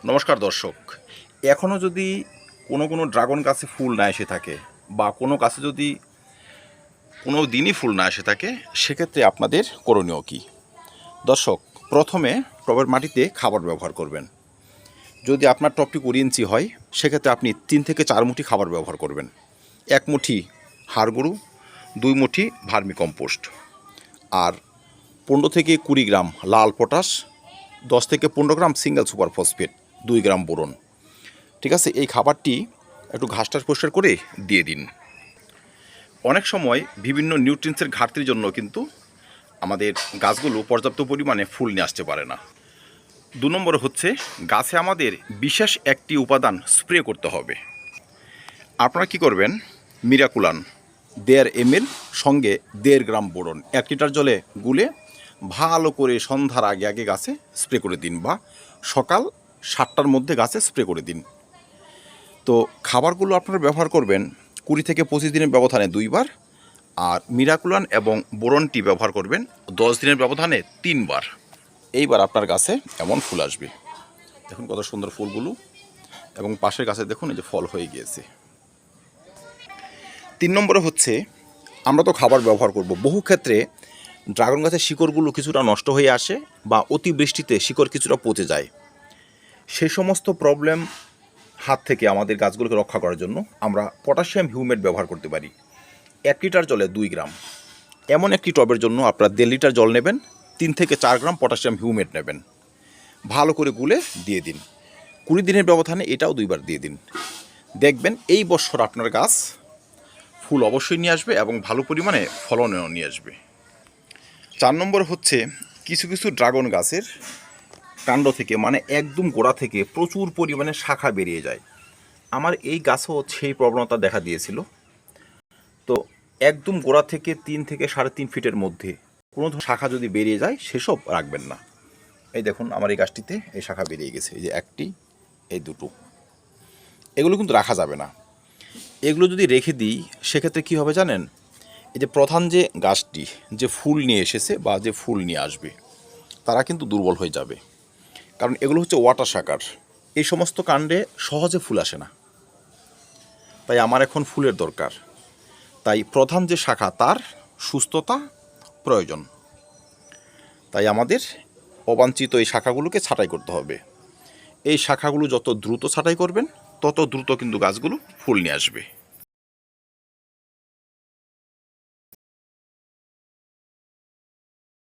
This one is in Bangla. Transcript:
নমস্কার দর্শক, এখনও যদি কোনো ড্রাগন গাছে ফুল না এসে থাকে বা কোনো গাছে যদি কোনো দিনই ফুল না এসে থাকে, সেক্ষেত্রে আপনাদের করণীয় কী? দর্শক, প্রথমে টবের মাটিতে খাবার ব্যবহার করবেন। যদি আপনার টবটি 20 ইঞ্চি হয়, সেক্ষেত্রে আপনি 3 থেকে 4 মুঠি খাবার ব্যবহার করবেন। 1 মুঠি হাড় গরু, 2 মুঠি ভার্মি কম্পোস্ট, আর 15 থেকে 20 গ্রাম লাল পটাশ, 10 থেকে 15 gram single super phosphate, 2 gram boron. ঠিক আছে, এই খাবারটি একটু ঘাসটাস পরিষ্কার করে দিয়ে দিন। অনেক সময় বিভিন্ন নিউট্রিয়েন্টসের ঘাটতির জন্য কিন্তু আমাদের গাছগুলো পর্যাপ্ত পরিমাণে ফুল নিয়ে আসতে পারে না। 2 নম্বরে হচ্ছে, গাছে আমাদের বিশেষ একটি উপাদান স্প্রে করতে হবে। আপনারা কি করবেন, মিরাকুলান 1.5 ml সঙ্গে 1.5 গ্রাম বোরন 1 লিটার জলে গুলে ভালো করে সন্ধ্যার আগে আগে গাছে স্প্রে করে দিন, বা সকাল 7টার মধ্যে গাছে স্প্রে করে দিন। তো খাবারগুলো আপনারা ব্যবহার করবেন 20 থেকে 25 দিনের ব্যবধানে 2 বার, আর মিরাকুলান এবং বোরনটি ব্যবহার করবেন 10 দিনের ব্যবধানে 3 বার। এইবার আপনার গাছে এমন ফুল আসবে। দেখুন কত সুন্দর ফুলগুলো, এবং পাশের গাছে দেখুন এই যে ফল হয়ে গিয়েছে। 3 নম্বরে হচ্ছে, আমরা তো খাবার ব্যবহার করব, বহু ক্ষেত্রে ড্রাগন গাছের শিকড়গুলো কিছুটা নষ্ট হয়ে আসে বা অতিবৃষ্টিতে শিকড় কিছুটা পচে যায়। সেই সমস্ত প্রবলেম হাত থেকে আমাদের গাছগুলোকে রক্ষা করার জন্য আমরা পটাশিয়াম হিউমেট ব্যবহার করতে পারি। 1 লিটার জলে 2 গ্রাম। এমন একটি টবের জন্য আপনারা 1.5 লিটার জল নেবেন, 3 থেকে 4 গ্রাম পটাশিয়াম হিউমেট নেবেন, ভালো করে গুলে দিয়ে দিন। 20 দিনের ব্যবধানে এটাও 2 বার দিয়ে দিন। দেখবেন এই বছর আপনার গাছ ফুল অবশ্যই নিয়ে আসবে এবং ভালো পরিমাণে ফলনও নিয়ে আসবে। 4 নম্বর হচ্ছে, কিছু কিছু ড্রাগন গাছের কাণ্ড থেকে, মানে একদম গোড়া থেকে প্রচুর পরিমাণে শাখা বেরিয়ে যায়। আমার এই গাছও সেই প্রবণতা দেখা দিয়েছিল। তো একদম গোড়া থেকে 3 থেকে 3.5 ফিটের মধ্যে কোনো শাখা যদি বেরিয়ে যায়, সেসব রাখবেন না। এই দেখুন আমার এই গাছটিতে এই শাখা বেরিয়ে গেছে, এই যে একটি, এই দুটো, এগুলো কিন্তু রাখা যাবে না। এগুলো যদি রেখে দিই, সেক্ষেত্রে কী হবে জানেন, এই যে প্রধান যে গাছটি যে ফুল নিয়ে এসেছে বা যে ফুল নিয়ে আসবে, তারা কিন্তু দুর্বল হয়ে যাবে। কারণ এগুলো হচ্ছে ওয়াটার শাকার, এই সমস্ত কাণ্ডে সহজে ফুল আসে না। তাই আমার এখন ফুলের দরকার, তাই প্রধান যে শাখা তার সুস্থতা প্রয়োজন। তাই আমাদের অবাঞ্ছিত এই শাখাগুলোকে ছাঁটাই করতে হবে। এই শাখাগুলো যত দ্রুত ছাঁটাই করবেন, তত দ্রুত কিন্তু গাছগুলো ফুল নিয়ে আসবে।